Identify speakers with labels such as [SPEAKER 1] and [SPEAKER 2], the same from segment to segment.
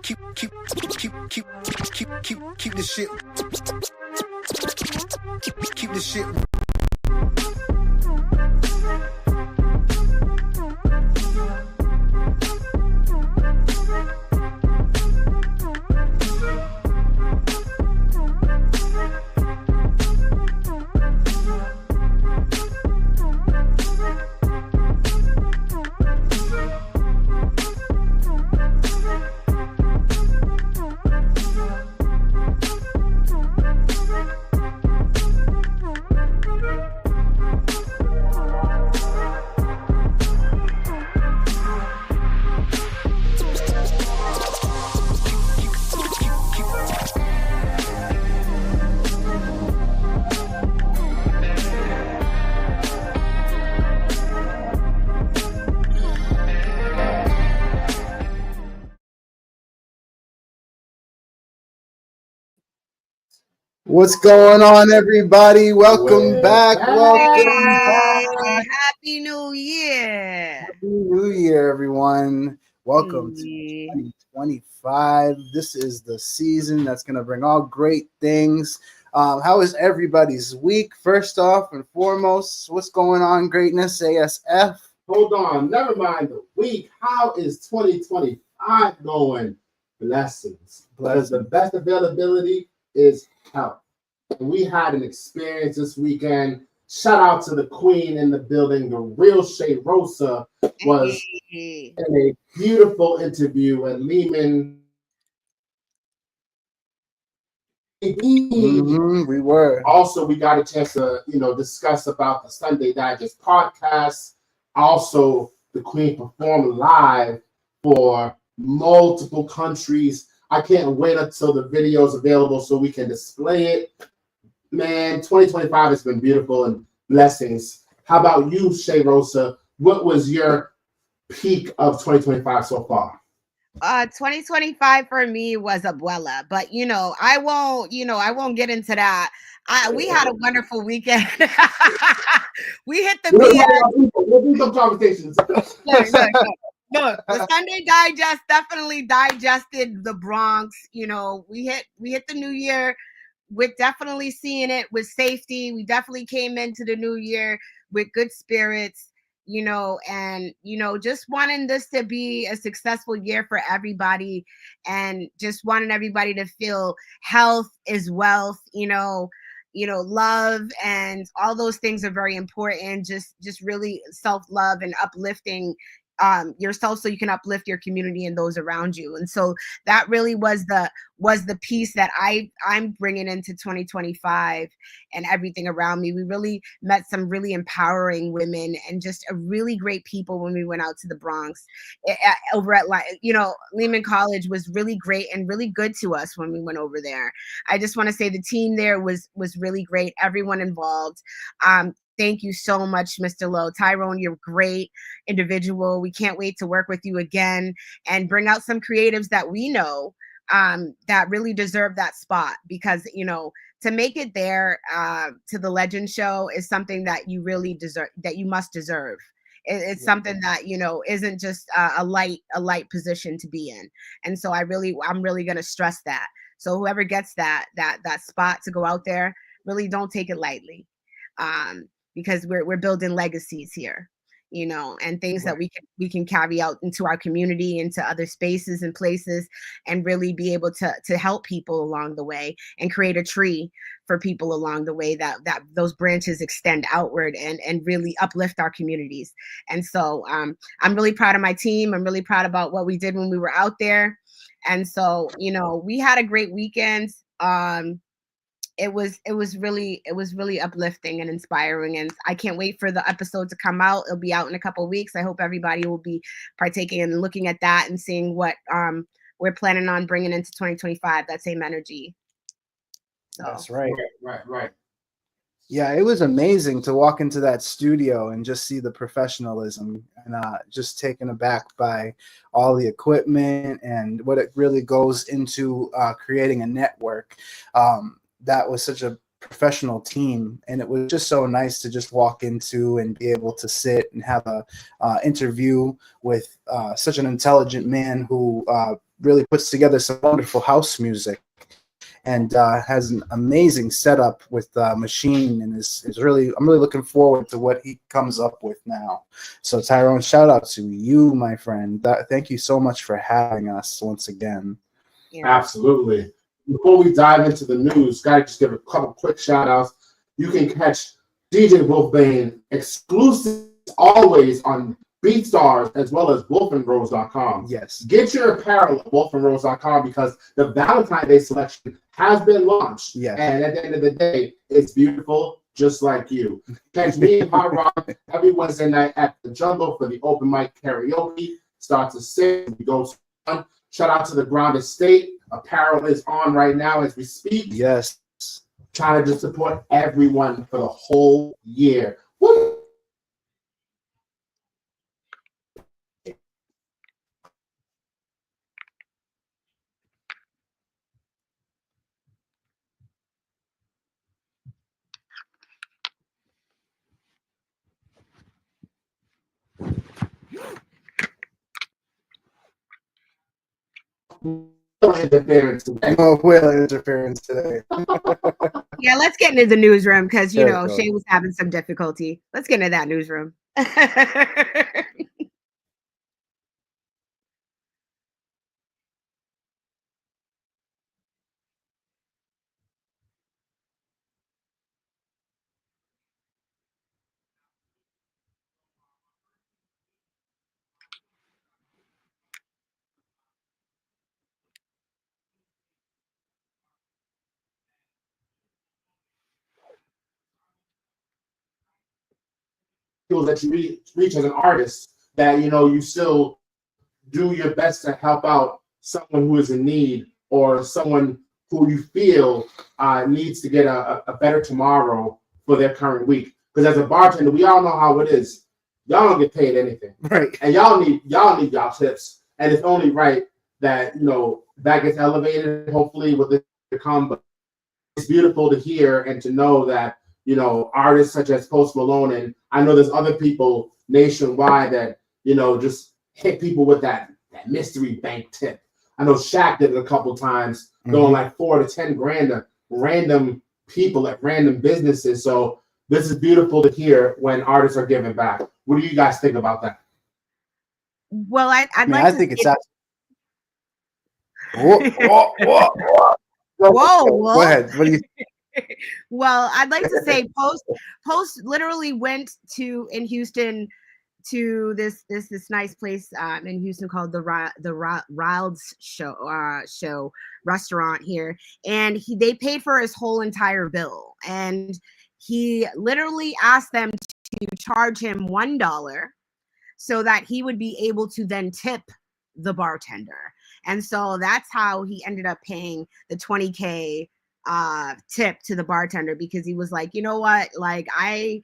[SPEAKER 1] Keep this shit. Keep this shit. What's going on, everybody? Welcome back.
[SPEAKER 2] Happy New Year.
[SPEAKER 1] Happy New Year, everyone. Welcome to 2025. This is the season that's going to bring all great things. How is everybody's week? First off and foremost, what's going on, Greatness ASF?
[SPEAKER 3] Hold on, never mind the week. How is 2025 going? Blessings. Because the best availability is health. And we had an experience this weekend. Shout out to the queen in the building. The real Shay Rosa was in a beautiful interview at Lehman.
[SPEAKER 1] We were.
[SPEAKER 3] Also, we got a chance to, discuss about the Sunday Digest podcast. Also, the queen performed live for multiple countries. I can't wait until the video is available so we can display it. Man, 2025 has been beautiful and blessings. How about you, Shay Rosa? What was your peak of 2025 so far?
[SPEAKER 2] 2025 for me was Abuela, but I won't get into that. We had a wonderful weekend. We hit the
[SPEAKER 3] We'll do some conversations.
[SPEAKER 2] No, the Sunday Digest definitely digested the Bronx. We hit the new year with definitely seeing it with safety. We definitely came into the new year with good spirits, and just wanting this to be a successful year for everybody, and just wanting everybody to feel health is wealth, love, and all those things are very important. Just really self-love and uplifting yourself so you can uplift your community and those around you. And so that really was the piece that I'm bringing into 2025 and everything around me. We really met some really empowering women and just a really great people when we went out to the Bronx. Over at Lehman College was really great and really good to us when we went over there. I just want to say the team there was really great. Everyone involved. Thank you so much, Mr. Lowe. Tyrone, you're a great individual. We can't wait to work with you again and bring out some creatives that we know that really deserve that spot, because, to make it there to the Legend Show is something that you really deserve, that you must deserve. It's something that, isn't just a light position to be in. And so I'm really going to stress that. So whoever gets that spot to go out there, really don't take it lightly. Because we're building legacies here, and things that we can carry out into our community, into other spaces and places, and really be able to help people along the way and create a tree for people along the way that those branches extend outward and really uplift our communities. And so I'm really proud of my team. I'm really proud about what we did when we were out there. And so, we had a great weekend. It was really uplifting and inspiring, and I can't wait for the episode to come out. It'll be out in a couple of weeks. I hope everybody will be partaking and looking at that and seeing what we're planning on bringing into 2025. That same energy.
[SPEAKER 1] So. That's right.
[SPEAKER 3] Right.
[SPEAKER 1] Yeah, it was amazing to walk into that studio and just see the professionalism, and just taken aback by all the equipment and what it really goes into creating a network. That was such a professional team, and it was just so nice to just walk into and be able to sit and have a interview with such an intelligent man who really puts together some wonderful house music and has an amazing setup with Machine, and is really, I'm really looking forward to what he comes up with now. So Tyrone, shout out to you, my friend. Thank you so much for having us once again.
[SPEAKER 2] Yeah.
[SPEAKER 3] Absolutely. Before we dive into the news, gotta just give a couple quick shout outs. You can catch DJ Wolfbane exclusive always on BeatStars as well as wolfandrose.com.
[SPEAKER 1] Yes.
[SPEAKER 3] Get your apparel at wolfandrose.com because the Valentine's Day selection has been launched.
[SPEAKER 1] Yes.
[SPEAKER 3] And at the end of the day, it's beautiful, just like you. Catch me and Hot Rock every Wednesday night at the Jungle for the open mic karaoke. Starts at 6. We go to 1. Shout out to the Grounded State. Apparel is on right now as we speak.
[SPEAKER 1] Yes.
[SPEAKER 3] Trying to just support everyone for the whole year. Woo! Interference today.
[SPEAKER 1] No whale interference today.
[SPEAKER 2] Yeah, let's get into the newsroom because you
[SPEAKER 1] There
[SPEAKER 2] know
[SPEAKER 1] we go.
[SPEAKER 2] Shay was having some difficulty. Let's get into that newsroom.
[SPEAKER 3] That you reach as an artist, that you still do your best to help out someone who is in need or someone who you feel needs to get a better tomorrow for their current week. Because as a bartender, we all know how it is. Y'all don't get paid anything,
[SPEAKER 1] Right.
[SPEAKER 3] and y'all need y'all tips. And it's only right that that gets elevated. Hopefully, with it to come. But it's beautiful to hear and to know that artists such as Post Malone, and I know there's other people nationwide that just hit people with that mystery bank tip. I know Shaq did it a couple times, going like 4 to 10 grand to random people at random businesses. So this is beautiful to hear when artists are giving back. What do you guys think about that?
[SPEAKER 2] Well,
[SPEAKER 1] I
[SPEAKER 2] I'd
[SPEAKER 1] mean,
[SPEAKER 2] like
[SPEAKER 1] I
[SPEAKER 2] to
[SPEAKER 1] think it's
[SPEAKER 2] say-
[SPEAKER 1] Whoa. Go ahead. What do you?
[SPEAKER 2] well, I'd like to say Post literally went in Houston to this nice place in Houston called the Rilds show restaurant here, and they paid for his whole entire bill, and he literally asked them to charge him $1 so that he would be able to then tip the bartender. And so that's how he ended up paying the $20K tip to the bartender, because he was like, you know what, like I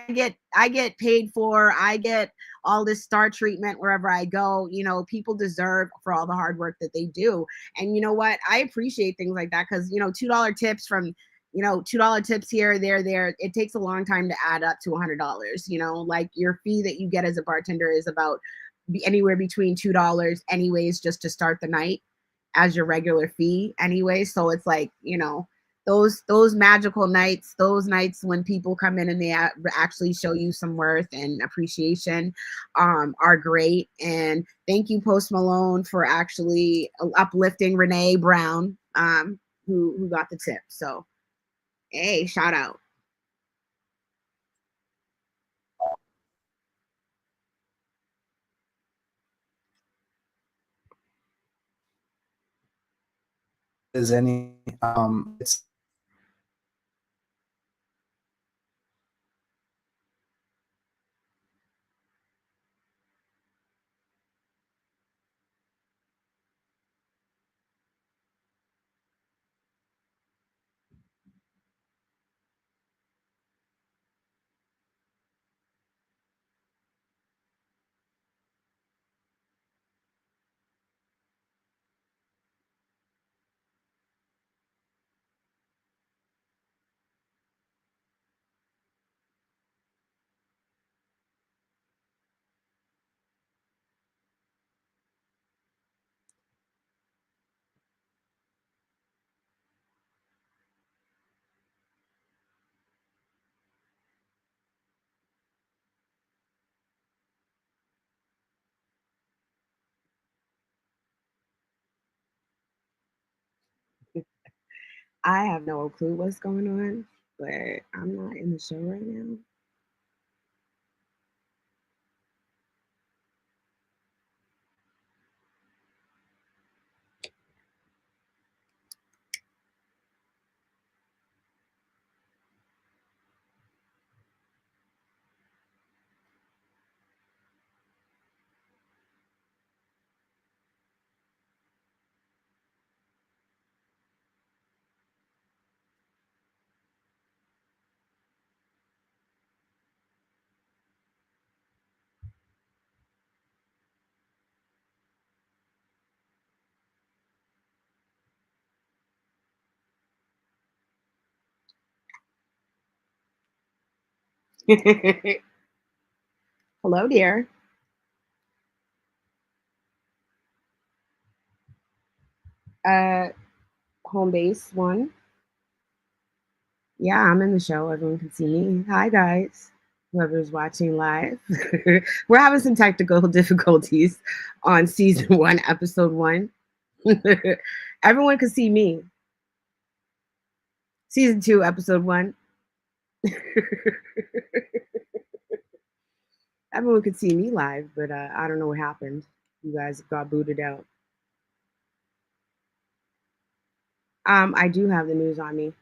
[SPEAKER 2] get paid for, I get all this star treatment wherever I go. People deserve for all the hard work that they do. And you know what, I appreciate things like that, because $2 tips from $2 tips here, there, it takes a long time to add up to $100. Like your fee that you get as a bartender is about anywhere between $2 anyways, just to start the night as your regular fee anyway. So it's like, those magical nights, those nights when people come in and they actually show you some worth and appreciation are great. And thank you, Post Malone, for actually uplifting Renee Brown, who got the tip. So hey, shout out.
[SPEAKER 1] Is any it's
[SPEAKER 2] I have no clue what's going on, but I'm not in the show right now. Hello, dear. Uh, Home base one. Yeah, I'm in the show. Everyone can see me. Hi, guys. Whoever's watching live. We're having some technical difficulties on season 1, episode 1. Everyone can see me. Season 2, episode 1. Everyone could see me live, but I don't know what happened. You guys got booted out. I do have the news on me.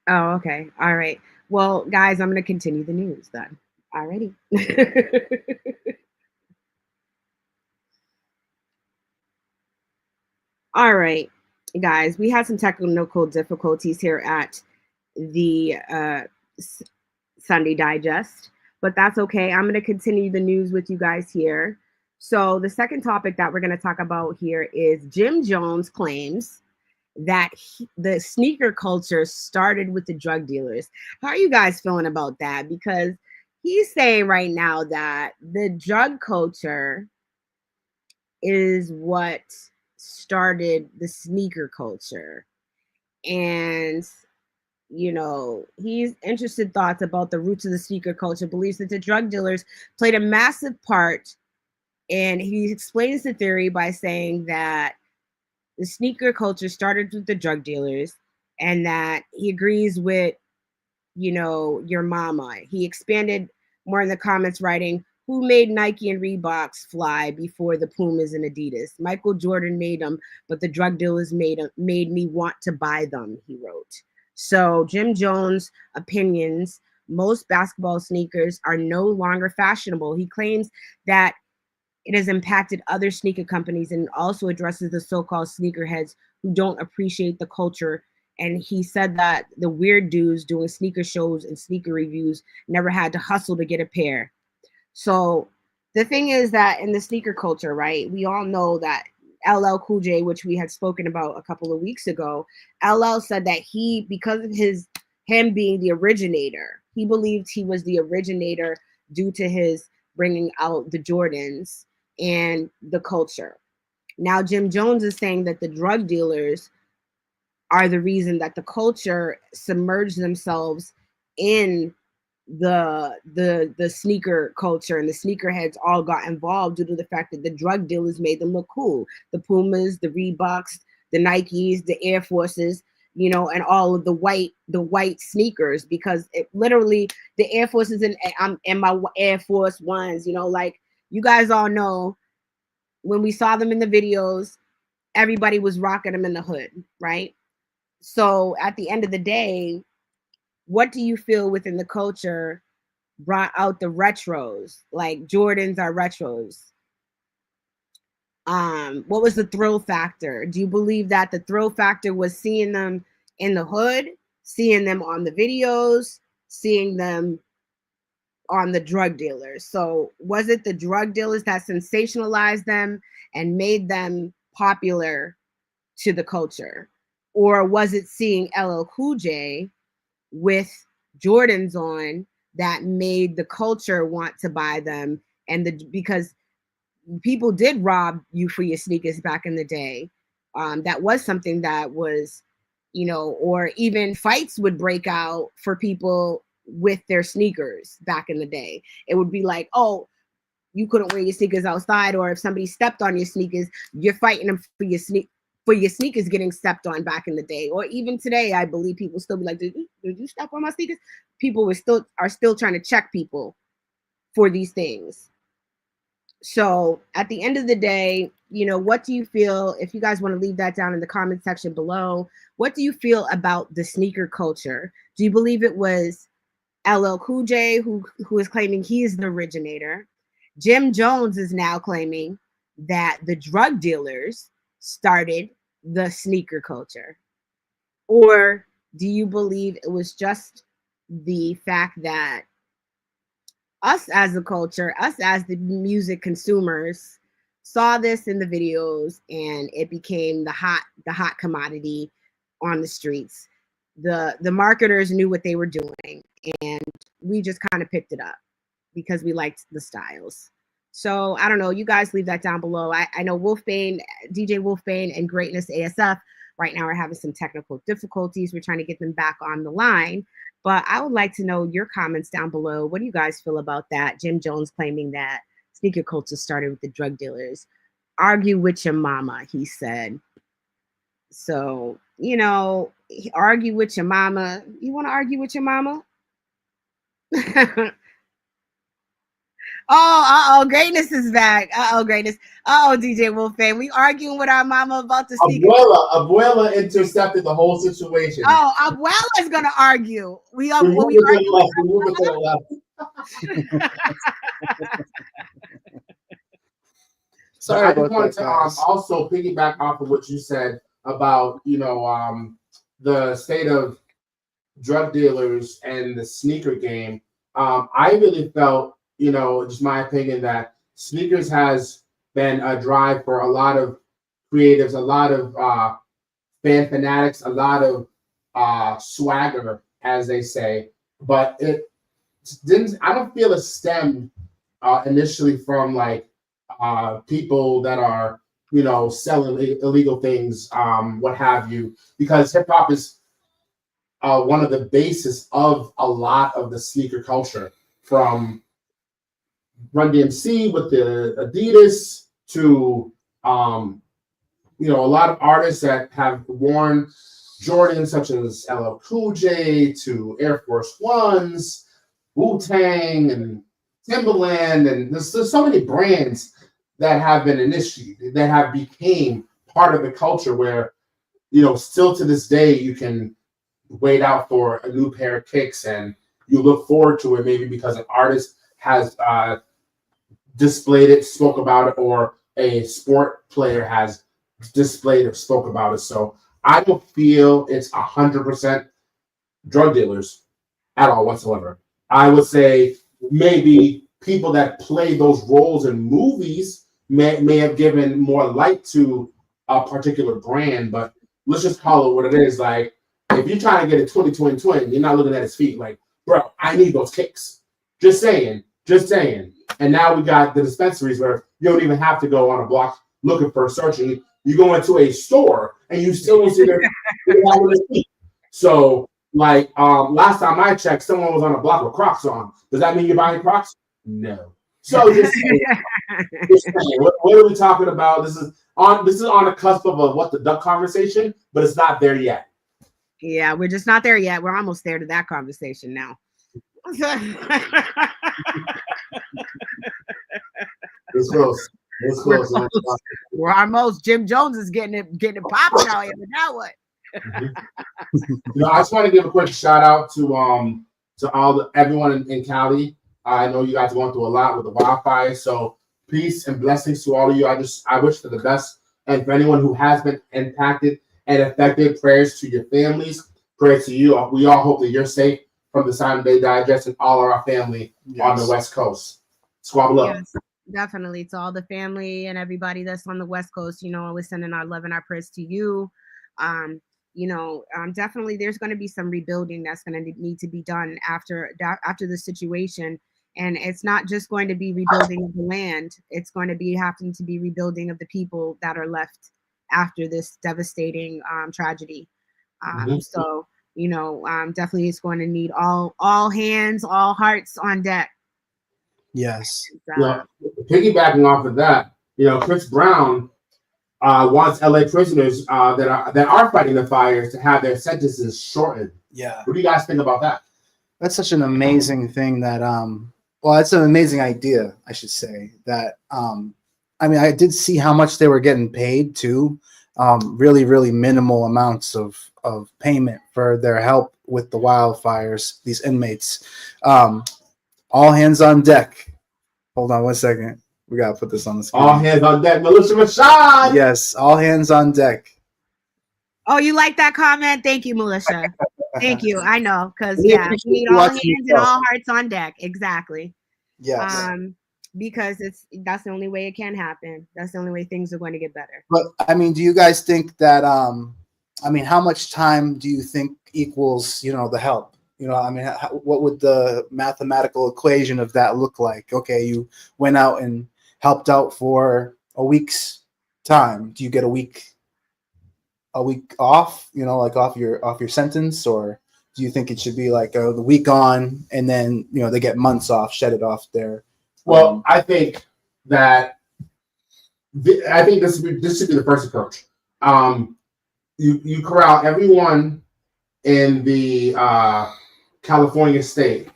[SPEAKER 2] Oh, okay. All right. Well, guys, I'm going to continue the news then. Alrighty. All right, guys, we had some technical difficulties here at the Sunday Digest, but that's okay. I'm going to continue the news with you guys here. So, the second topic that we're going to talk about here is Jim Jones claims that the sneaker culture started with the drug dealers. How are you guys feeling about that? Because he's saying right now that the drug culture is what started the sneaker culture. And, he's interested thoughts about the roots of the sneaker culture, believes that the drug dealers played a massive part. And he explains the theory by saying that the sneaker culture started with the drug dealers and that he agrees with, your mama. He expanded more in the comments, writing, who made Nike and Reeboks fly before the Pumas and Adidas? Michael Jordan made them, but the drug dealers made me want to buy them, he wrote. So Jim Jones' opinions, most basketball sneakers are no longer fashionable. He claims that it has impacted other sneaker companies and also addresses the so-called sneakerheads who don't appreciate the culture. And he said that the weird dudes doing sneaker shows and sneaker reviews never had to hustle to get a pair. So the thing is that in the sneaker culture, right, we all know that LL Cool J, which we had spoken about a couple of weeks ago, LL said that because of him being the originator, he believed he was the originator due to his bringing out the Jordans and the culture. Now, Jim Jones is saying that the drug dealers are the reason that the culture submerged themselves in the sneaker culture, and the sneakerheads all got involved due to the fact that the drug dealers made them look cool. The Pumas, the Reeboks, the Nikes, the Air Forces, and all of the white sneakers, because it literally the Air Forces and my Air Force Ones, like you guys all know, when we saw them in the videos, everybody was rocking them in the hood, right? So at the end of the day, what do you feel within the culture brought out the retros? Like Jordans are retros. What was the thrill factor? Do you believe that the thrill factor was seeing them in the hood, seeing them on the videos, seeing them on the drug dealers? So was it the drug dealers that sensationalized them and made them popular to the culture? Or was it seeing LL Cool J with Jordans on that made the culture want to buy them? And because people did rob you for your sneakers back in the day. That was something that was, or even fights would break out for people with their sneakers back in the day. It would be like, oh, you couldn't wear your sneakers outside, or if somebody stepped on your sneakers, you're fighting them for your sneakers getting stepped on back in the day. Or even today, I believe people still be like, did you step on my sneakers? People are still trying to check people for these things. So at the end of the day, what do you feel? If you guys want to leave that down in the comment section below, what do you feel about the sneaker culture? Do you believe it was LL Cool J who is claiming he is the originator? Jim Jones is now claiming that the drug dealers started the sneaker culture. Or do you believe it was just the fact that us as a culture, us as the music consumers, saw this in the videos and it became the hot commodity on the streets? The marketers knew what they were doing, and we just kind of picked it up because we liked the styles. So I don't know. You guys leave that down below. I know Wolfbane, DJ Wolfbane, and Greatness ASF right now are having some technical difficulties. We're trying to get them back on the line. But I would like to know your comments down below. What do you guys feel about that? Jim Jones claiming that sneaker culture started with the drug dealers. Argue with your mama, he said. So, argue with your mama. You want to argue with your mama? Greatness is back. Greatness. DJ Wolfbane. We arguing with our mama about the sneaker.
[SPEAKER 3] Abuela intercepted the whole situation.
[SPEAKER 2] Abuela is gonna argue. We argue.
[SPEAKER 3] So I just wanted to also piggyback off of what you said about the state of drug dealers and the sneaker game. I really felt, just my opinion, that sneakers has been a drive for a lot of creatives, a lot of fan fanatics, a lot of swagger, as they say. But it didn't. I don't feel it stemmed initially from like people that are selling illegal things, what have you, because hip hop is one of the basis of a lot of the sneaker culture, from Run DMC with the Adidas to a lot of artists that have worn Jordans, such as LL Cool J, to Air Force Ones, Wu-Tang, and Timberland, and there's so many brands that have been initiated, that have became part of the culture, where still to this day you can wait out for a new pair of kicks and you look forward to it, maybe because an artist has displayed it, spoke about it, or a sport player has displayed or spoke about it. So I don't feel it's 100% drug dealers at all whatsoever. I would say maybe people that play those roles in movies may have given more light to a particular brand, but let's just call it what it is. Like, if you're trying to get a 2020 twin, you're not looking at his feet like, bro, I need those kicks. Just saying. And now we got the dispensaries where you don't even have to go on a block looking for searching. You go into a store and you still don't see their feet. So, like, last time I checked, someone was on a block with Crocs on. Does that mean you're buying Crocs? No. So just saying, what are we talking about? This is on the cusp of a what the duck conversation, but it's not there yet.
[SPEAKER 2] Yeah, we're just not there yet. We're almost there to that conversation now.
[SPEAKER 3] It's close.
[SPEAKER 2] We're almost. Jim Jones is getting it popping out here. But now what?
[SPEAKER 3] I just want to give a quick shout out to everyone in Cali. I know you guys are going through a lot with the wildfire, so peace and blessings to all of you. I wish for the best, and for anyone who has been impacted and affected, prayers to your families, prayers to you. We all hope that you're safe from the Sunday Digest and all of our family on the West Coast. Squabble up.
[SPEAKER 2] Yes, definitely. To all the family and everybody that's on the West Coast, we're sending our love and our prayers to you. Definitely there's going to be some rebuilding that's going to need to be done after the situation. And it's not just going to be rebuilding of the land. It's going to be having to be rebuilding of the people that are left after this devastating tragedy. So, definitely it's going to need all hands, all hearts on deck.
[SPEAKER 1] Yes.
[SPEAKER 3] You know, piggybacking off of that, you know, Chris Brown wants LA prisoners that are fighting the fires to have their sentences shortened.
[SPEAKER 1] Yeah.
[SPEAKER 3] What do you guys think about that?
[SPEAKER 1] That's such an amazing thing that well, it's an amazing idea, I should say. That I mean, I did see how much they were getting paid too. Really, really minimal amounts of payment for their help with the wildfires, these inmates. All hands on deck. Hold on 1 second. We gotta put this on the screen.
[SPEAKER 3] All hands on deck, Melissa Rashad.
[SPEAKER 1] Yes, all hands on deck.
[SPEAKER 2] Oh, you like that comment? Thank you, Melissa. Thank you. I know, because
[SPEAKER 1] We
[SPEAKER 2] yeah,
[SPEAKER 1] appreciate
[SPEAKER 2] we need
[SPEAKER 1] you
[SPEAKER 2] all
[SPEAKER 1] watching
[SPEAKER 2] hands
[SPEAKER 1] the
[SPEAKER 2] and
[SPEAKER 1] show.
[SPEAKER 2] all hearts on deck. Exactly.
[SPEAKER 1] Yes.
[SPEAKER 2] Because that's the only way it can happen. That's the only way things are going to get better.
[SPEAKER 1] But I mean, do you guys think that I mean, how much time do you think equals, you know, the help? You know, I mean, what would the mathematical equation of that look like? Okay, you went out and helped out for a week's time. Do you get a week off? You know, like off your sentence, or do you think it should be like the week on and then, you know, they get months off, shed it off there?
[SPEAKER 3] Well, I think that this should be the first approach. You corral everyone in the California state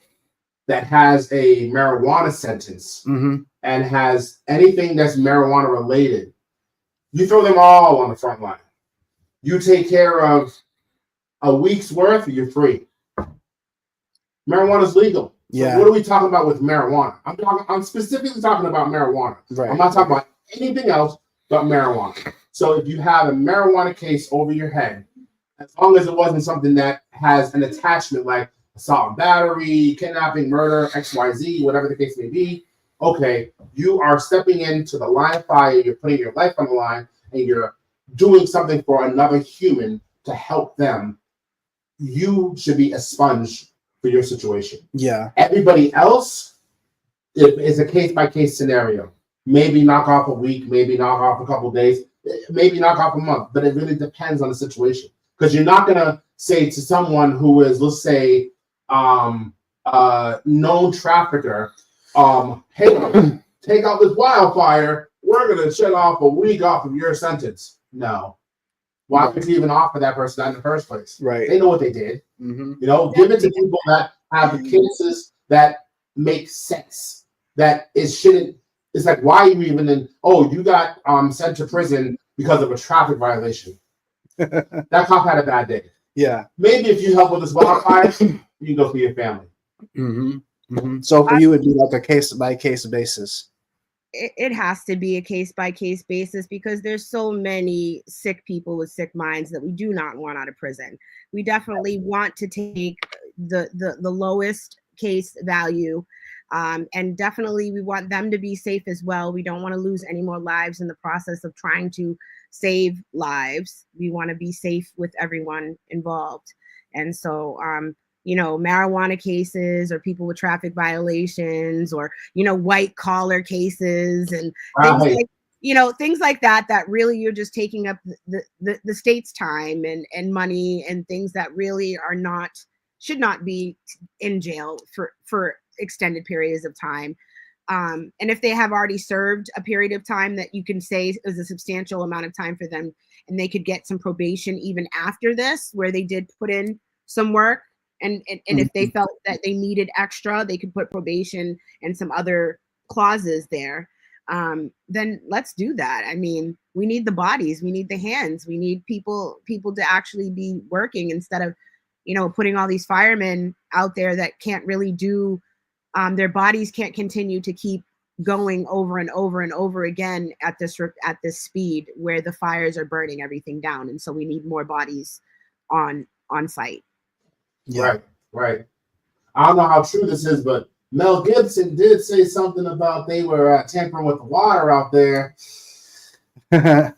[SPEAKER 3] that has a marijuana sentence
[SPEAKER 1] Mm-hmm.
[SPEAKER 3] and has anything that's marijuana related. You throw them all on the front line. You take care of a week's worth, you're free. Marijuana is legal.
[SPEAKER 1] Yeah.
[SPEAKER 3] So what are we talking about with marijuana? I'm specifically talking about marijuana.
[SPEAKER 1] Right.
[SPEAKER 3] I'm not talking about anything else but marijuana. So if you have a marijuana case over your head, as long as it wasn't something that has an attachment like assault and battery, kidnapping, murder, XYZ, whatever the case may be, okay, you are stepping into the line of fire, you're putting your life on the line, and you're doing something for another human to help them. You should be a sponge for your situation.
[SPEAKER 1] Yeah.
[SPEAKER 3] Everybody else is a case-by-case scenario. Maybe knock off a week, maybe knock off a couple days, maybe knock off a month, but it really depends on the situation. Because you're not going to say to someone who is, let's say, known trafficker, hey, take out this wildfire, we're going to shut off a week off of your sentence. No. Why would you even offer that person that in the first place?
[SPEAKER 1] Right.
[SPEAKER 3] They know what they did.
[SPEAKER 1] Mm-hmm.
[SPEAKER 3] You know, give it to people that have the cases that make sense. That it shouldn't. It's like, why are you even in? Oh, you got sent to prison because of a traffic violation. That cop had a bad day.
[SPEAKER 1] Yeah.
[SPEAKER 3] Maybe if you help with this wildfire, you can go for your family.
[SPEAKER 1] Mm-hmm. Mm-hmm. So for you, it'd be like a case by case basis.
[SPEAKER 2] It has to be a case by case basis because there's so many sick people with sick minds that we do not want out of prison. We definitely want to take the lowest case value, and definitely we want them to be safe as well. We don't want to lose any more lives in the process of trying to save lives. We want to be safe with everyone involved, and so you know, marijuana cases or people with traffic violations or, you know, white collar cases and things like, you know, things like that, that really you're just taking up the state's time and money and things that really are not, should not be in jail for extended periods of time. And if they have already served a period of time that you can say is a substantial amount of time for them and they could get some probation even after this, where they did put in some work. And if they felt that they needed extra, they could put probation and some other clauses there. Then let's do that. I mean, we need the bodies, we need the hands, we need people to actually be working instead of, you know, putting all these firemen out there that can't really do, their bodies can't continue to keep going over and over and over again at this speed where the fires are burning everything down. And so we need more bodies on site.
[SPEAKER 1] Yeah.
[SPEAKER 3] Right. I don't know how true this is, but Mel Gibson did say something about they were tampering with the water out there.
[SPEAKER 1] They're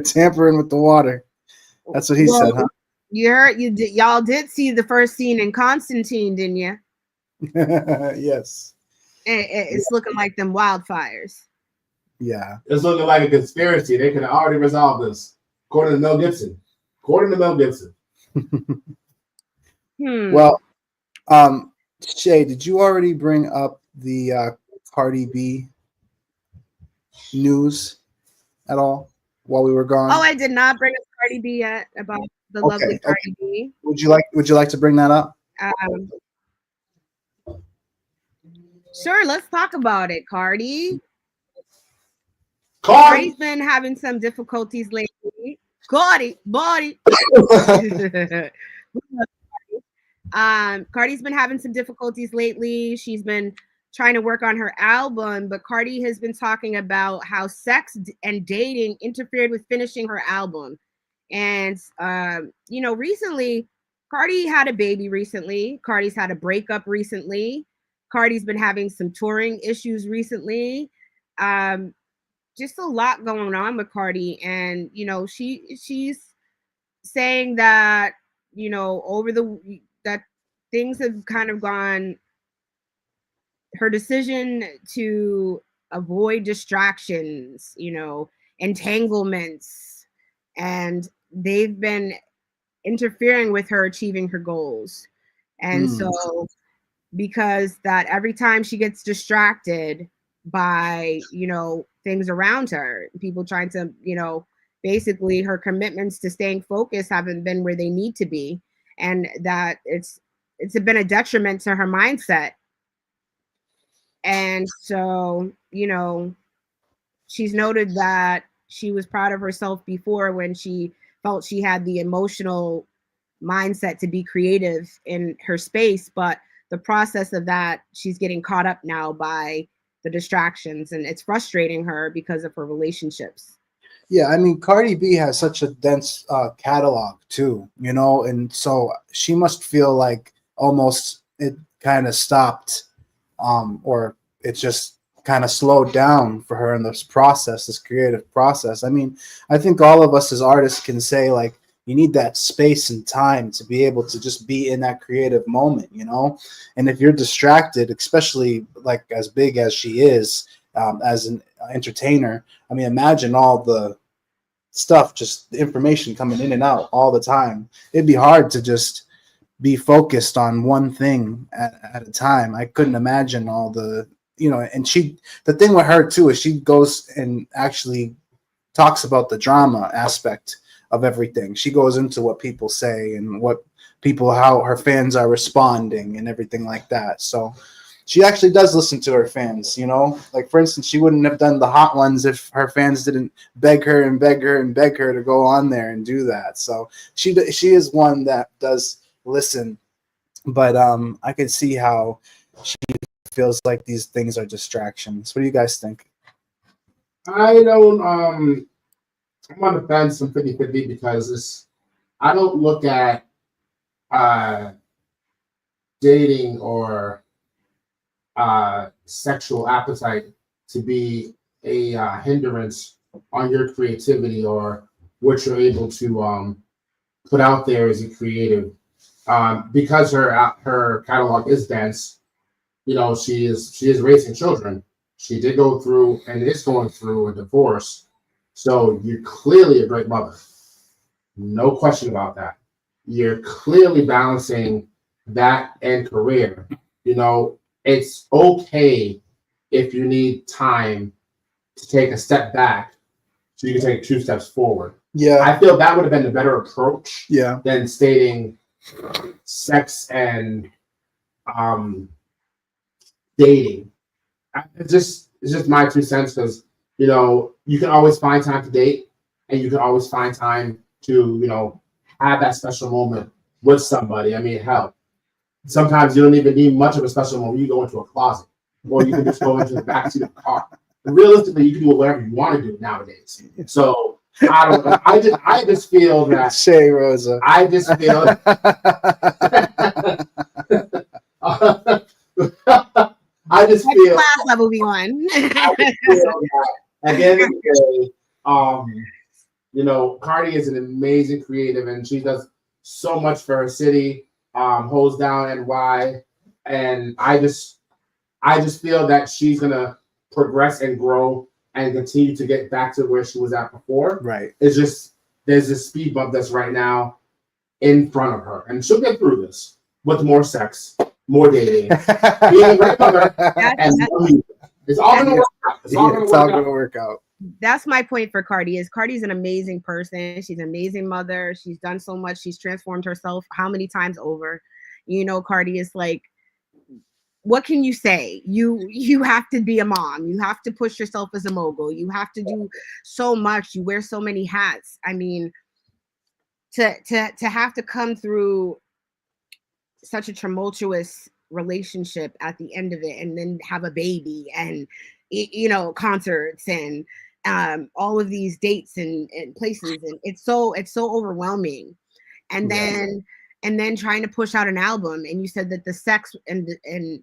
[SPEAKER 1] tampering with the water. That's what he said, huh?
[SPEAKER 2] Y'all did see the first scene in Constantine, didn't you?
[SPEAKER 1] Yes.
[SPEAKER 2] It's looking like them wildfires.
[SPEAKER 1] Yeah.
[SPEAKER 3] It's looking like a conspiracy. They could have already resolved this, according to Mel Gibson.
[SPEAKER 1] Well, Shay, did you already bring up the Cardi B news at all while we were gone?
[SPEAKER 2] Oh, I did not bring up Cardi B yet about the lovely Cardi B.
[SPEAKER 1] Would you like to bring that up?
[SPEAKER 2] Sure, let's talk about it, Cardi.
[SPEAKER 3] Cardi.
[SPEAKER 2] Cardi's been having some difficulties lately. Cardi's been having some difficulties lately. She's been trying to work on her album, but Cardi has been talking about how sex and dating interfered with finishing her album. And recently, Cardi had a baby recently. Cardi's had a breakup recently. Cardi's been having some touring issues recently. Just a lot going on with Cardi, and she's saying that that things have kind of gone. Her decision to avoid distractions, entanglements, and they've been interfering with her achieving her goals. And so, because that every time she gets distracted by, things around her, people trying to, basically her commitments to staying focused haven't been where they need to be. And that it's been a detriment to her mindset. And so, she's noted that she was proud of herself before when she felt she had the emotional mindset to be creative in her space. But the process of that, she's getting caught up now by the distractions, and it's frustrating her because of her relationships.
[SPEAKER 1] Yeah, I mean, Cardi B has such a dense catalog too, and so she must feel like almost it kind of stopped, or it just kind of slowed down for her in this process, this creative process. I mean, I think all of us as artists can say, like, you need that space and time to be able to just be in that creative moment, and if you're distracted, especially like as big as she is, as an entertainer, I mean, imagine all the stuff, just the information coming in and out all the time. It'd be hard to just be focused on one thing at a time. I couldn't imagine all the, and the thing with her too is she goes and actually talks about the drama aspect of everything. She goes into what people say and how her fans are responding and everything like that. So she actually does listen to her fans, like, for instance, she wouldn't have done the hot ones if her fans didn't beg her and beg her and beg her to go on there and do that. So she is one that does listen, but I can see how she feels like these things are distractions. What do you guys think?
[SPEAKER 3] I don't I'm on the fence from 50-50 because I don't look at dating or sexual appetite to be a hindrance on your creativity or what you're able to put out there as a creative. Because her catalog is dense, she is raising children. She did go through and is going through a divorce. So you're clearly a great mother. No question about that. You're clearly balancing that and career. It's okay if you need time to take a step back so you can take 2 steps forward.
[SPEAKER 1] Yeah.
[SPEAKER 3] I feel that would have been the better approach than stating sex and dating. It's just my 2 cents because, you can always find time to date and you can always find time to, have that special moment with somebody. I mean, hell, sometimes you don't even need much of a special moment. You go into a closet or you can just go into the backseat of the car. Realistically, you can do whatever you want to do nowadays. So I don't know. I just feel that
[SPEAKER 1] Shay Rosa.
[SPEAKER 3] I just feel I just feel
[SPEAKER 2] class level we won.
[SPEAKER 3] At the end of the day, Cardi is an amazing creative and she does so much for her city, holds down NY, and I just feel that she's gonna progress and grow and continue to get back to where she was at before.
[SPEAKER 1] Right.
[SPEAKER 3] It's just there's this speed bump that's right now in front of her, and she'll get through this with more sex, more dating, being a great mother, and more music. It's all going to work out. It's all going to
[SPEAKER 1] work out.
[SPEAKER 2] That's my point for Cardi. Cardi's an amazing person. She's an amazing mother. She's done so much. She's transformed herself how many times over. You know, Cardi is like, what can you say? You have to be a mom. You have to push yourself as a mogul. You have to do so much. You wear so many hats. I mean, to have to come through such a tumultuous relationship at the end of it, and then have a baby, and you know, concerts and all of these dates and places, and it's so overwhelming. And then trying to push out an album, and you said that the sex and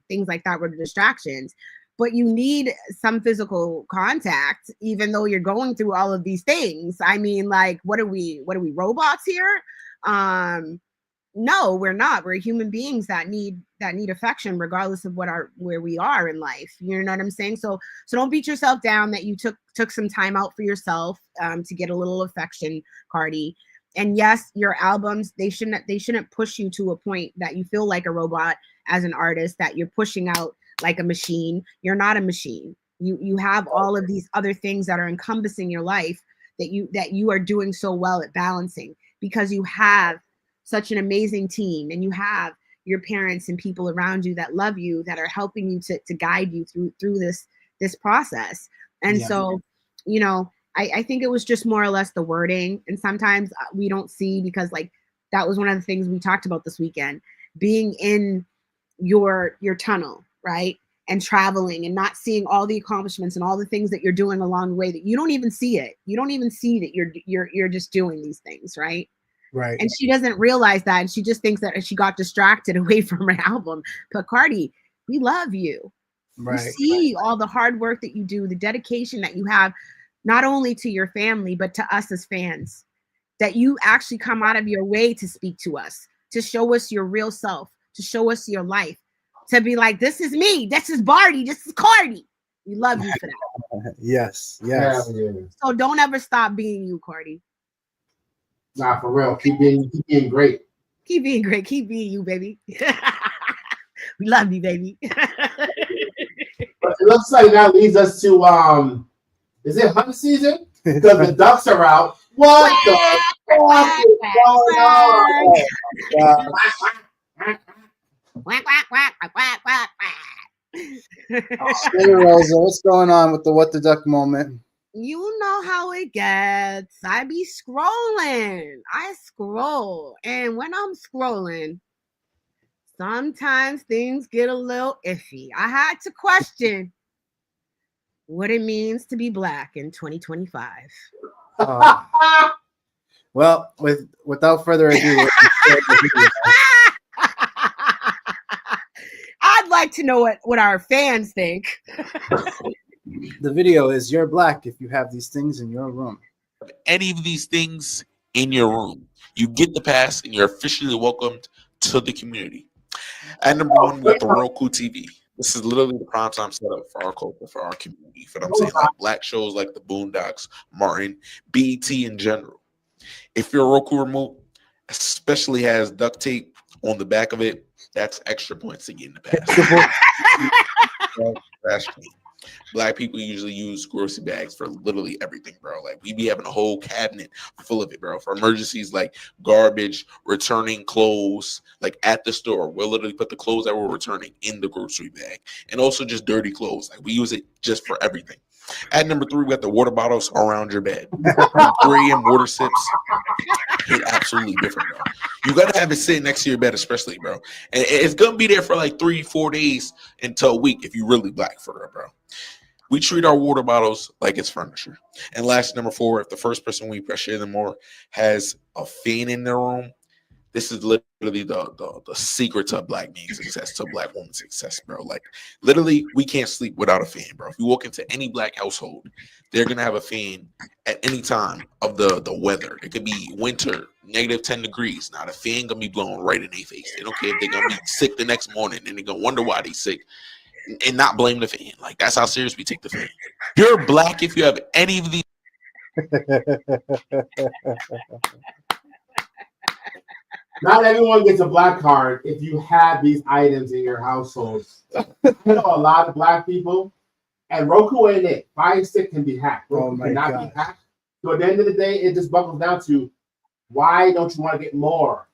[SPEAKER 2] things like that were distractions, but you need some physical contact even though you're going through all of these things. I mean, like, what are we robots here? No, we're not. We're human beings that need affection regardless of where we are in life. You know what I'm saying? So don't beat yourself down that you took some time out for yourself to get a little affection, Cardi. And yes, your albums, they shouldn't push you to a point that you feel like a robot as an artist, that you're pushing out like a machine. You're not a machine. You have all of these other things that are encompassing your life that you are doing so well at balancing, because you have such an amazing team, and you have your parents and people around you that love you, that are helping you to guide you through this process. And so, you know, I think it was just more or less the wording. And sometimes we don't see, because like that was one of the things we talked about this weekend, being in your tunnel, right? And traveling and not seeing all the accomplishments and all the things that you're doing along the way, that you don't even see it. You don't even see that you're just doing these things, right?
[SPEAKER 1] Right.
[SPEAKER 2] And she doesn't realize that. And she just thinks that she got distracted away from her album. But Cardi, we love you. Right. We see all the hard work that you do, the dedication that you have, not only to your family, but to us as fans, that you actually come out of your way to speak to us, to show us your real self, to show us your life, to be like, this is me, this is Barty, this is Cardi. We love you for that.
[SPEAKER 1] Yes.
[SPEAKER 2] So don't ever stop being you, Cardi.
[SPEAKER 3] Nah, for real. Keep being great.
[SPEAKER 2] Keep being great. Keep being you, baby. We love you, baby.
[SPEAKER 3] But it looks like that leads us to is it hunt season? Because the ducks are out. What the fuck is going on?
[SPEAKER 1] Hey, Rosa, what's going on with the What the Duck moment?
[SPEAKER 2] You know how it gets. I be scrolling. I scroll. And when I'm scrolling, sometimes things get a little iffy. I had to question what it means to be Black in 2025.
[SPEAKER 1] Well, without further ado,
[SPEAKER 2] I'd like to know what our fans think.
[SPEAKER 1] The video is "You're Black if you have these things in your room."
[SPEAKER 4] Any of these things in your room, you get the pass and you're officially welcomed to the community. At number one, we got the Roku TV. This is literally the primetime setup for our culture, for our community. For I'm saying, like Black shows like the Boondocks, Martin, BET in general. If your Roku remote especially has duct tape on the back of it, that's extra points to get in the pass. Black people usually use grocery bags for literally everything, bro. Like, we be having a whole cabinet full of it, bro, for emergencies like garbage, returning clothes, like at the store. We'll literally put the clothes that we're returning in the grocery bag, and also just dirty clothes. Like, we use it just for everything. At number three, we got the water bottles around your bed. 3 a.m. water sips hit absolutely different, bro. You gotta have it sitting next to your bed, especially, bro. And it's gonna be there for like 3-4 days until a week if you really Black for it, bro. We treat our water bottles like it's furniture. And last, number 4, if the first person we pressure them more has a fan in their room, this is literally the secret to Black being success, to Black woman success, bro. Like, literally, we can't sleep without a fan, bro. If you walk into any Black household, they're gonna have a fan at any time of the weather. It could be winter, -10 degrees. Now the fan gonna be blowing right in their face. They don't care if they're gonna be sick the next morning, and they're gonna wonder why they sick and not blame the fan. Like, that's how serious we take the fan. You're Black if you have any of these.
[SPEAKER 3] Not everyone gets a black card if you have these items in your household. You know a lot of black people, and Roku ain't it. Fire Stick can be hacked.
[SPEAKER 1] Oh
[SPEAKER 3] Roku
[SPEAKER 1] my
[SPEAKER 3] cannot
[SPEAKER 1] God.
[SPEAKER 3] be hacked. So at the end of the day, it just buckles down to why don't you want to get more?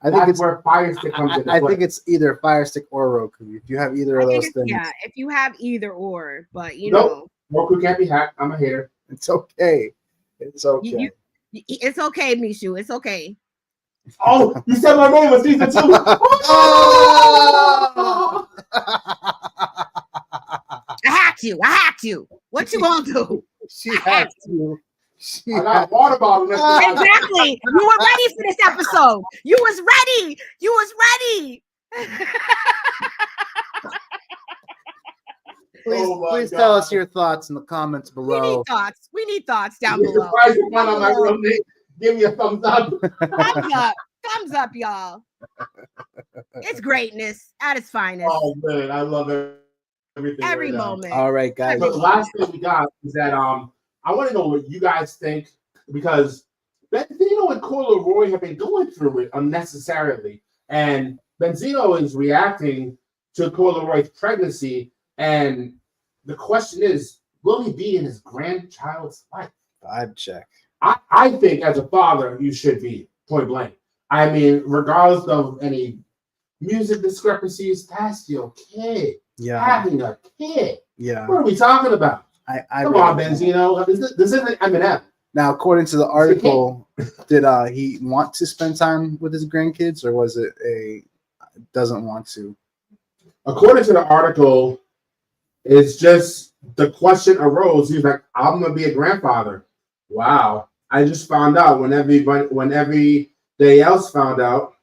[SPEAKER 1] I think
[SPEAKER 3] That's
[SPEAKER 1] it's
[SPEAKER 3] where Fire Stick comes into
[SPEAKER 1] I
[SPEAKER 3] play.
[SPEAKER 1] think it's either Fire Stick or Roku. If you have either of those things,
[SPEAKER 2] Yeah, if you have either or, but you
[SPEAKER 3] Nope.
[SPEAKER 2] know,
[SPEAKER 3] Roku can't be hacked. I'm a hater.
[SPEAKER 1] it's okay. It's okay.
[SPEAKER 2] it's okay, Mishu. It's okay.
[SPEAKER 3] Oh, you said my name was season 2.
[SPEAKER 1] Oh!
[SPEAKER 2] I hacked you. What you gonna do?
[SPEAKER 1] She has to. She
[SPEAKER 3] I got a water bottle next to my
[SPEAKER 2] Exactly. You were ready for this episode. You was ready.
[SPEAKER 1] Please,
[SPEAKER 3] Oh my
[SPEAKER 1] please tell us
[SPEAKER 3] God.
[SPEAKER 1] your thoughts in the comments
[SPEAKER 2] We
[SPEAKER 1] below.
[SPEAKER 2] need thoughts down
[SPEAKER 3] You're
[SPEAKER 2] below.
[SPEAKER 3] surprised you find out my real name. Give me a thumbs up.
[SPEAKER 2] Thumbs up, y'all. It's greatness at its finest.
[SPEAKER 3] Oh man, I love everything.
[SPEAKER 2] Every
[SPEAKER 3] right now.
[SPEAKER 2] moment.
[SPEAKER 1] All right, guys.
[SPEAKER 3] So the last thing we got is that I want to know what you guys think, because Benzino and Coil Roy have been going through it unnecessarily, and Benzino is reacting to Coil Roy's pregnancy, and the question is, will he be in his grandchild's life?
[SPEAKER 1] Vibe check.
[SPEAKER 3] I think as a father, you should be, point blank. I mean, regardless of any music discrepancies, that's your kid.
[SPEAKER 1] Yeah.
[SPEAKER 3] Having a kid.
[SPEAKER 1] Yeah.
[SPEAKER 3] What are we talking about?
[SPEAKER 1] I
[SPEAKER 3] Come
[SPEAKER 1] really
[SPEAKER 3] on,
[SPEAKER 1] don't.
[SPEAKER 3] Benzino. This isn't Eminem.
[SPEAKER 1] Now, according to the article, did he want to spend time with his grandkids, or was it a doesn't want to?
[SPEAKER 3] According to the article, it's just the question arose. He's like, I'm gonna be a grandfather. Wow. I just found out when everybody else found out,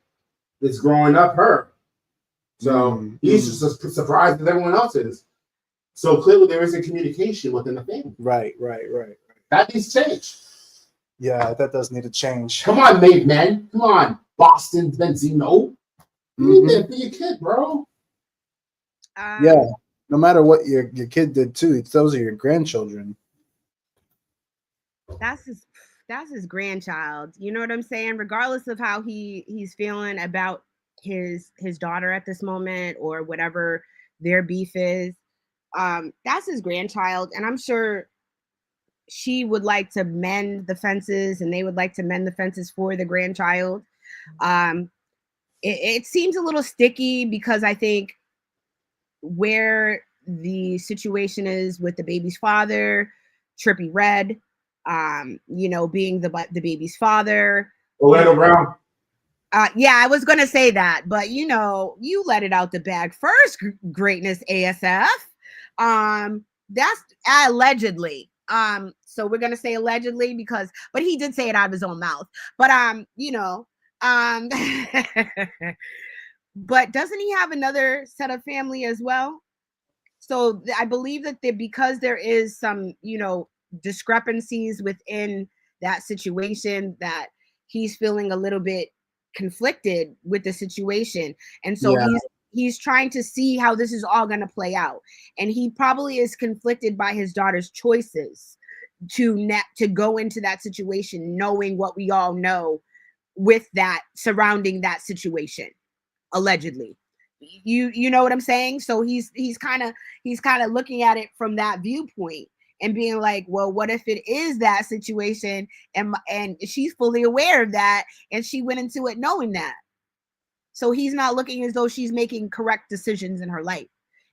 [SPEAKER 3] it's growing up her. So he's just as surprised as everyone else is. So clearly there isn't communication within the family.
[SPEAKER 1] Right.
[SPEAKER 3] That needs to change.
[SPEAKER 1] Yeah, that does need to change.
[SPEAKER 3] Come on, mate, man. Come on, Boston Benzino. You need that for your kid, bro.
[SPEAKER 1] Yeah. No matter what your kid did too, those are your grandchildren.
[SPEAKER 2] That's his grandchild. You know what I'm saying? Regardless of how he's feeling about his daughter at this moment or whatever their beef is, that's his grandchild, and I'm sure she would like to mend the fences, and they would like to mend the fences for the grandchild. It seems a little sticky because I think where the situation is with the baby's father, Trippie Redd, being the baby's father.
[SPEAKER 3] Orlando Brown.
[SPEAKER 2] Yeah, I was gonna say that, but you let it out the bag first, Greatness ASF. That's allegedly. So we're gonna say allegedly but he did say it out of his own mouth. But but doesn't he have another set of family as well? So I believe that because there is some, discrepancies within that situation, that he's feeling a little bit conflicted with the situation. And so he's trying to see how this is all going to play out. And he probably is conflicted by his daughter's choices to go into that situation, knowing what we all know with that surrounding that situation, allegedly. You know what I'm saying? So he's kind of looking at it from that viewpoint and being like, well, what if it is that situation and she's fully aware of that and she went into it knowing that. So he's not looking as though she's making correct decisions in her life,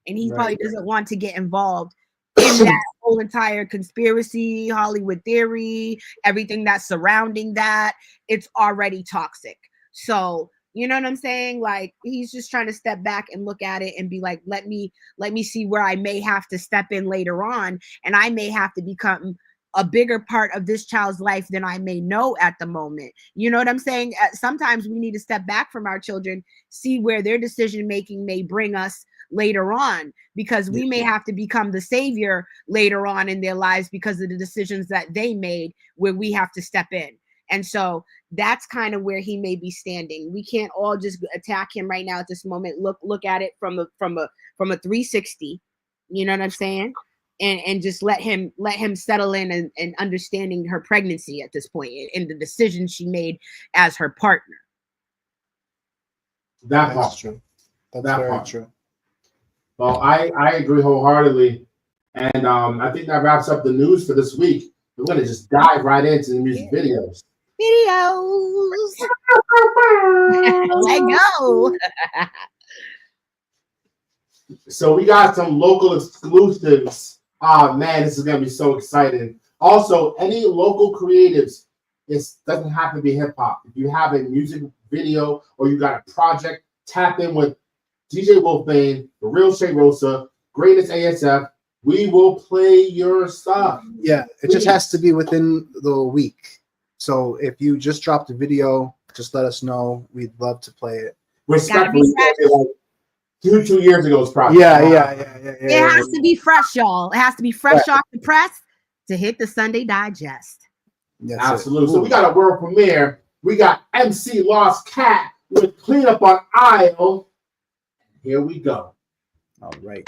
[SPEAKER 2] and he probably doesn't want to get involved in that whole entire conspiracy, Hollywood theory, everything that's surrounding that. It's already toxic. So you know what I'm saying? Like, he's just trying to step back and look at it and be like, let me see where I may have to step in later on, and I may have to become a bigger part of this child's life than I may know at the moment. You know what I'm saying? Sometimes we need to step back from our children, see where their decision making may bring us later on, because we may have to become the savior later on in their lives because of the decisions that they made, where we have to step in. And so that's kind of where he may be standing. We can't all just attack him right now at this moment. Look at it from a 360. You know what I'm saying? And just let him settle in and understanding her pregnancy at this point and the decision she made as her partner.
[SPEAKER 3] That
[SPEAKER 1] That's
[SPEAKER 3] part.
[SPEAKER 1] true. That's
[SPEAKER 3] That
[SPEAKER 1] very
[SPEAKER 3] part.
[SPEAKER 1] true.
[SPEAKER 3] Well, I agree wholeheartedly. And I think that wraps up the news for this week. We're going to just dive right into the music videos.
[SPEAKER 2] Videos. Let go.
[SPEAKER 3] So we got some local exclusives. Ah, man, this is going to be so exciting. Also, any local creatives, it doesn't have to be hip hop. If you have a music video or you got a project, tap in with DJ Wolfbane, The Real Shay Rosa, Greatest ASF. We will play your stuff.
[SPEAKER 1] Yeah, it just has to be within the week. So if you just dropped a video, just let us know. We'd love to play it.
[SPEAKER 3] Respectfully, like 2 years ago's project.
[SPEAKER 1] Yeah.
[SPEAKER 2] It has to be fresh, y'all. It has to be fresh off the press to hit the Sunday Digest.
[SPEAKER 1] That's
[SPEAKER 3] Absolutely.
[SPEAKER 1] it.
[SPEAKER 3] So we got a world premiere. We got MC Lost Cat with Clean Up on Aisle. Here we go.
[SPEAKER 1] All right.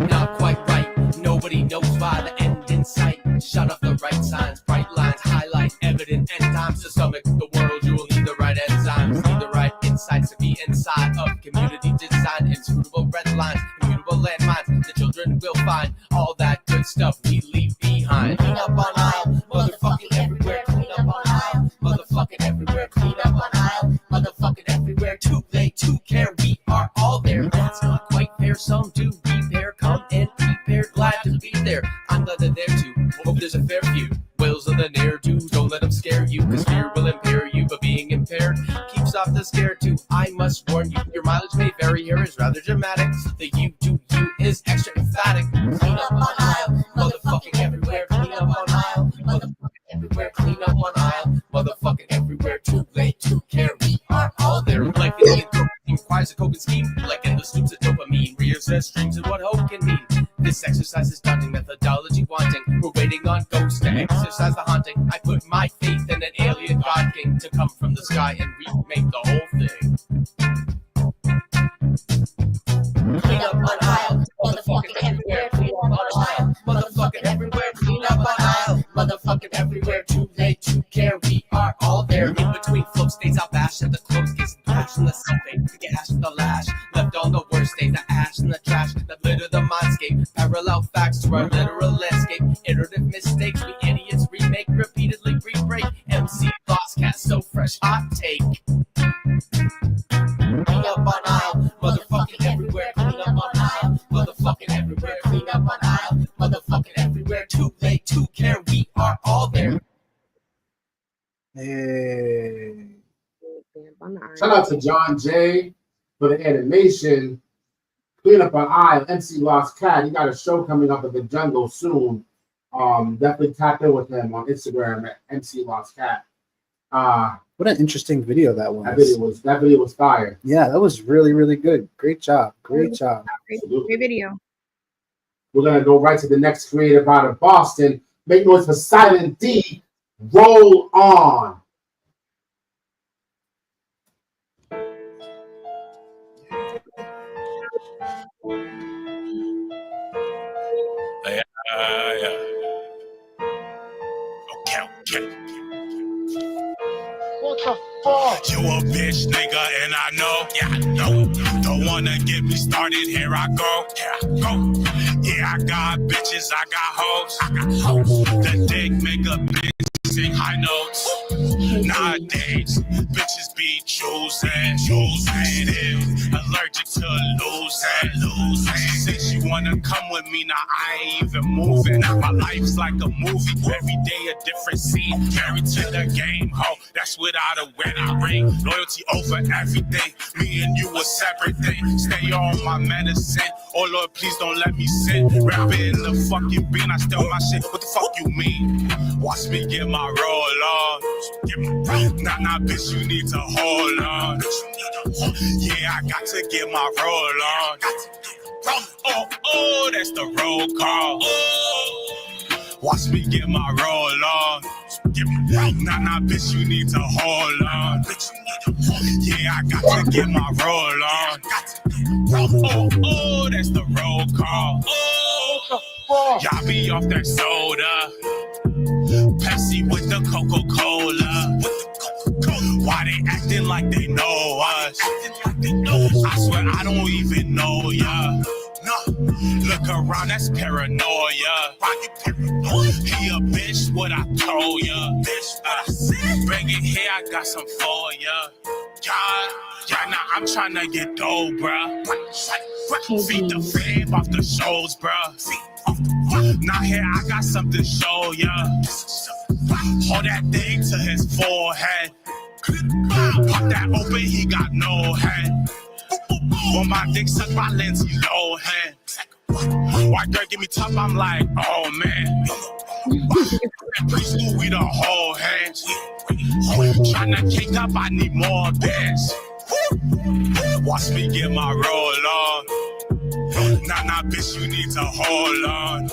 [SPEAKER 5] Not quite right. Nobody knows why the end in sight. Shut off the right signs, bright lines, highlight evident end times to stomach the world. You will need the right enzymes, need the right insights to be inside of community design. Inscrutable red lines, immutable landmines. The children will find all that good stuff we leave behind. Clean up on aisle, motherfucking everywhere. Clean up on aisle, motherfucking everywhere. Clean up on aisle, motherfucking everywhere. Too late to care, we are all there. That's not quite fair. Some do repair, come and prepare. Glad to be there. I'm glad they're there too. Hope there's a fair few. Whales of the near do. Don't let them scare you, cause fear will impair you. But being impaired keeps off the scare too. I must warn you, your mileage may vary here is rather dramatic. The you do you is extra emphatic. Clean up on aisle, motherfucking everywhere. Clean up on aisle, motherfucking everywhere. Clean up on aisle, motherfucking everywhere. Too late to care, we are all there. Like the requires a coping scheme, like endless loops of dopamine. Reassess dreams and what hope can mean. This exercise is daunting, methodology wanting. We're waiting on ghosts to exercise the haunting. I put my faith in an alien god king to come from the sky and remake the whole thing. Clean up on aisle, motherfucking everywhere. Clean up on aisle, motherfucking everywhere. Clean up on aisle, motherfucking everywhere. Too late to care, we are all there. In between flow states, I'll bash at the close case. Bash in the self-fade, to get ash with the lash. Left all the worst days, the ash and the trash that litter the mindscape. Parallel facts to our literal landscape. Iterative mistakes, we idiots remake, repeatedly re-break. MC Lost Cat, so fresh, hot take. Clean up on aisle, motherfucking everywhere. Clean up on aisle, motherfucking everywhere. Clean up on aisle, motherfucking everywhere. Too late to care, we are all there.
[SPEAKER 1] Hey.
[SPEAKER 3] Shout out to John Jay for the animation. Clean Up on Aisle, MC Lost Cat. He got a show coming up at the Jungle soon. Definitely tap in with him on Instagram at MC Lost Cat.
[SPEAKER 1] What an interesting video that was.
[SPEAKER 3] That video was fire.
[SPEAKER 1] Yeah, that was really, really good. Great job. Great job.
[SPEAKER 2] Great video.
[SPEAKER 3] We're gonna go right to the next creative out of Boston. Make noise for Silent D. Roll on.
[SPEAKER 6] Yeah. Okay.
[SPEAKER 3] What the fuck?
[SPEAKER 6] You a bitch, nigga, and I know. Yeah, I know. Don't wanna get me started. Here I go. Yeah, I got bitches, I got hoes. The dick make a bitch sing high notes. Nowadays, bitches be choosing. Still allergic to losing. Say she wanna come with me, now I ain't even moving. My life's like a movie, every day a different scene. Married to the game, ho, that's without a wedding ring. Loyalty over everything, me and you a separate thing. Stay on my medicine, oh Lord, please don't let me sin. Rap in the fucking bin, I steal my shit, what the fuck you mean? Watch me get my roll on. Nah, bitch, you need to hold on. Yeah, I got to get my roll on. Oh, that's the roll call. Watch me get my roll on. Nah, bitch, you need to hold on. Yeah, I got to get my roll on. Oh, that's the roll call. Oh, y'all be off that soda. Pepsi with the Coca-Cola. Why they acting like they know us? I swear I don't even know ya. Look around, that's paranoia. He a bitch, what I told ya. Bring it here, I got some for ya. Yeah, nah, I'm tryna get dough, bruh. Feed the fame off the shows, bruh. Now here, I got something to show ya. Hold that thing to his forehead. Pop that open, he got no head. When my dick suck my Lindsay Lohan. White girl give me tough, I'm like, oh man. Priest Louis the whole hands. Tryna cake up, I need more bands. Watch me get my roll on. Nah, bitch, you need to hold on.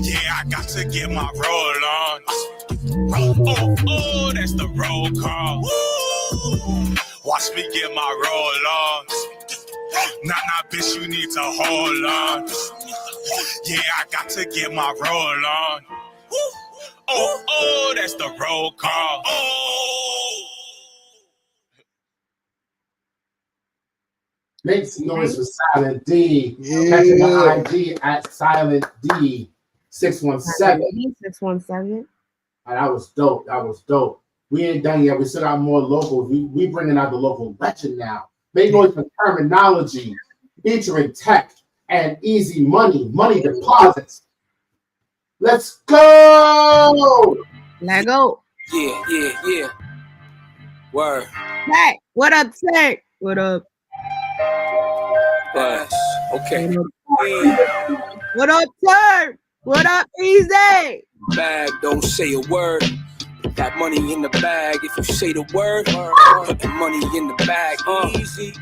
[SPEAKER 6] Yeah, I got to get my roll on. Oh, that's the roll call. Watch me get my roll on. Nah, bitch, you need to hold on. Yeah, I got to get my roll on. Oh, that's the roll call. Oh.
[SPEAKER 3] Make some noise for Silent D. Catch the IG at Silent D 617.
[SPEAKER 2] 617.
[SPEAKER 3] That was dope. That was dope. We ain't done yet. We still got more locals. We bringing out the local legend now. Make noise for Terminology, featuring Tech and Easy Money deposits. Let's go.
[SPEAKER 2] Let go.
[SPEAKER 7] Yeah. Word.
[SPEAKER 2] Hey, what up, Tech? What up?
[SPEAKER 7] Okay.
[SPEAKER 2] What up, Tech? What up, Easy?
[SPEAKER 7] Bag, don't say a word. Got money in the bag. If you say the word, put the money in the bag. Easy.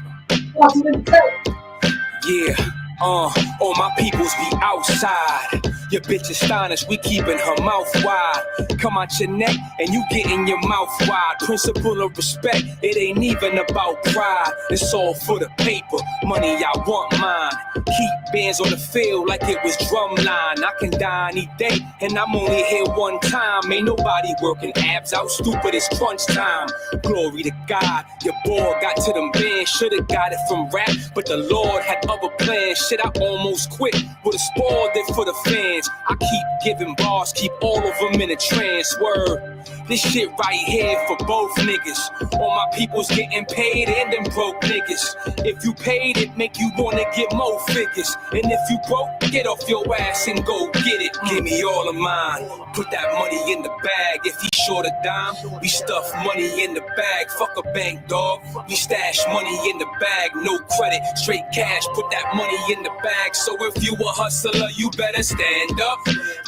[SPEAKER 7] Yeah. All my peoples be outside. Your bitch astonished, we keeping her mouth wide. Come out your neck and you getting your mouth wide. Principle of respect, it ain't even about pride. It's all for the paper, money I want mine. Keep bands on the field like it was drumline. I can die any day and I'm only here one time. Ain't nobody working abs out, stupid it's crunch time. Glory to God, your boy got to them bands. Should've got it from rap, but the Lord had other plans. Shit, I almost quit, would've spoiled it for the fans. I keep giving bars, keep all of them in a trance. Word, this shit right here for both niggas. All my people's getting paid and them broke niggas. If you paid it, make you wanna get more figures. And if you broke, get off your ass and go get it. Give me all of mine, put that money in the bag. If he short a dime, we stuff money in the bag. Fuck a bank, dog. We stash money in the bag, no credit, straight cash. Put that money in the bag. So if you a hustler, you better stand up.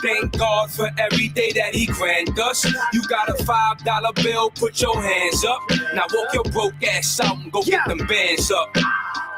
[SPEAKER 7] Thank God for every day that he grant us. You got a $5 bill, put your hands up. Now walk your broke ass out and go get them bands up.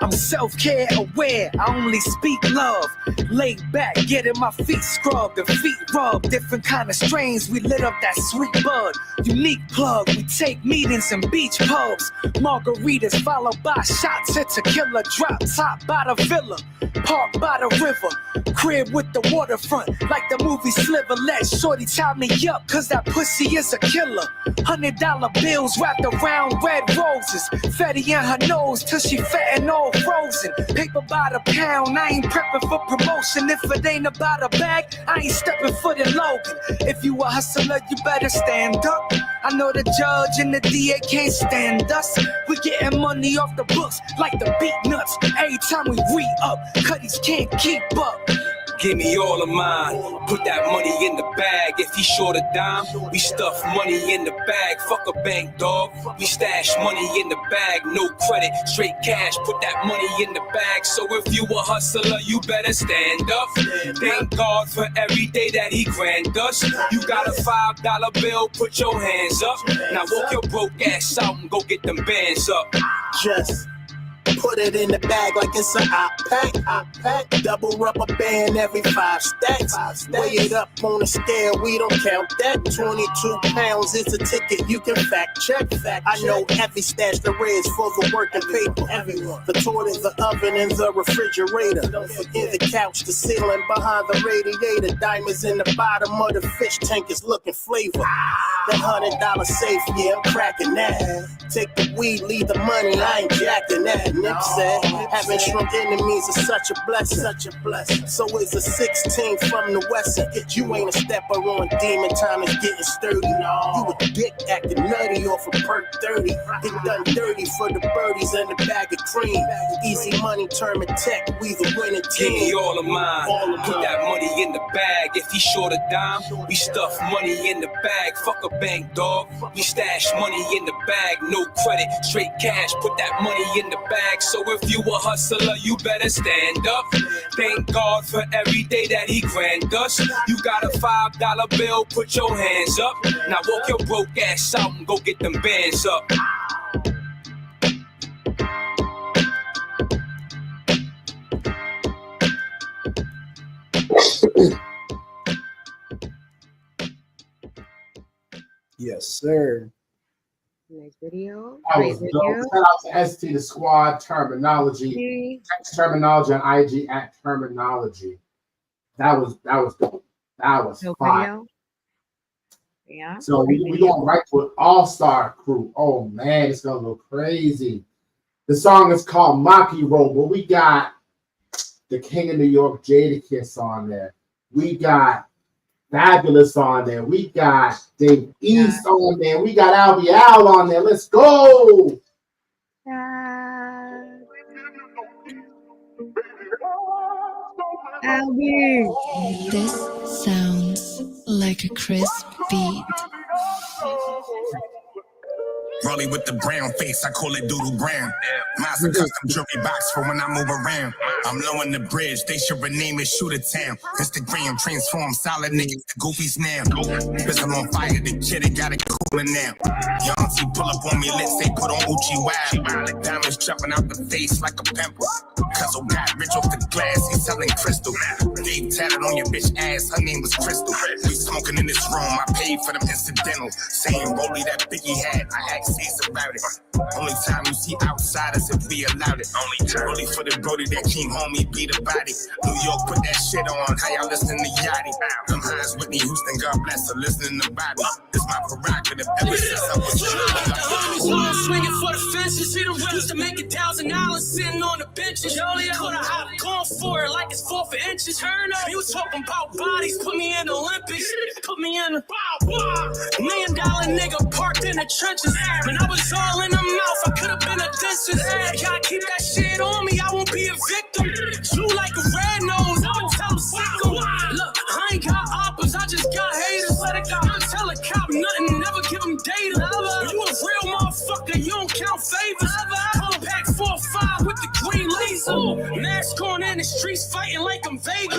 [SPEAKER 8] I'm self-care aware, I only speak love. Laid back, getting my feet scrubbed and feet rubbed. Different kind of strains, we lit up that sweet bud. Unique plug, we take meetings in beach pubs. Margaritas followed by shots at tequila. Drop top by the villa, park by the river. Crib with the waterfront, like the movie Sliver. Let shorty tie me up, cause that pussy is a killer. $100 bills wrapped around red roses. Fetty in her nose till she fat and all frozen. Paper by the pound, I ain't prepping for promotion. If it ain't about a bag, I ain't stepping for the Logan. If you a hustler, you better stand up. I know the judge and the DA can't stand us. We getting money off the books like the beat nuts. Every time we re-up, Cuddies can't keep up.
[SPEAKER 7] Give me all of mine, put that money in the bag. If he short a dime, we stuff money in the bag. Fuck a bank, dog. We stash money in the bag, no credit, straight cash. Put that money in the bag. So if you a hustler, you better stand up. Thank God for every day that he grant us. You got a $5 bill, put your hands up. Now walk your broke ass out and go get them bands up.
[SPEAKER 8] Just
[SPEAKER 9] put it in the bag like it's an pack. Double rubber band every 5 stacks. Weigh it up on a scale, we don't count that. 22 pounds is a ticket, you can fact check. I know every stash there is for the working paper. The toilet, the oven, and the refrigerator. Don't forget the couch, the ceiling behind the radiator. Diamonds in the bottom of the fish tank is looking flavor. The $100 safe, yeah, I'm cracking that. Take the weed, leave the money, I ain't jacking that. Nip said, having shrunk enemies is such a blessing. So is a 16 from the west side. You ain't a stepper on demon time is getting sturdy. You a dick acting nutty off a perk 30. Get done dirty for the birdies and the bag of cream. Easy money, term and tech, we the winning team.
[SPEAKER 7] Give me all of mine. Put that money in the bag. If he short a dime, we stuff money in the bag. Fuck a bank, dog. We stash money in the bag. No credit, straight cash. Put that money in the bag. So if you a hustler, you better stand up. Thank God for every day that he grant us. You got a $5 bill, put your hands up. Now walk your broke ass out and go get them bands up.
[SPEAKER 1] Yes, sir.
[SPEAKER 2] Nice video.
[SPEAKER 3] That
[SPEAKER 2] Great
[SPEAKER 3] was
[SPEAKER 2] video.
[SPEAKER 3] dope. Shout out to ST the Squad Terminology. Text Terminology on IG at Terminology. That was dope. That was
[SPEAKER 2] No
[SPEAKER 3] fire.
[SPEAKER 2] video. Yeah.
[SPEAKER 3] So we going right to an all-star crew. Oh man, it's gonna go crazy. The song is called Maki Roll, but we got the King of New York, Jadakiss on there. We got Fabulous on there. We got Dave East on there. We got Albie Al on there. Let's go.
[SPEAKER 2] Albie.
[SPEAKER 10] This sounds like a crisp beat.
[SPEAKER 6] Rolly with the brown face, I call it doodle brown. Mine's a custom jewelry box for when I move around. I'm low on the bridge, they should rename it Shooter Town. Instagram transform solid niggas to goofies now. Pistol on fire, the kid got it cooler now. Your auntie pull up on me, let's say put on Uchi Wild. Diamonds jumping out the face like a pimple. Cuz got rich off the glass, he's selling crystal. Dave tatted on your bitch ass, her name was Crystal. We smoking in this room, I paid for them incidentals. Saying Rolly that Biggie had, I asked C's about it. Only time you see outsiders if we allowed it. Only for the Brody that came home, he beat a body. New York put that shit on, how y'all listen to Yachty? Them highs Whitney Houston, God bless her, listening to Bobby. It's my prerogative ever since I was young.
[SPEAKER 5] Swinging for the fences, see them used to make $1,000 sitting on the benches. Coulda hop gone for it like it's 4 for inches. Turn up, he was talking about bodies, put me in the Olympics, put me in the $1 million nigga parked in the trenches. When I was all in the mouth, I could have been a dentist. Gotta keep that shit on me, I won't be a victim. Flew like a red nose, I'ma tell him sick 'em. Look, I ain't got oppas, I just got haters. Let it go, I'll tell a cop nothing, never give him data. You a real motherfucker, you don't count favors. Compact 4-5 with the green laser. Mask on in the streets fighting like I'm Vega.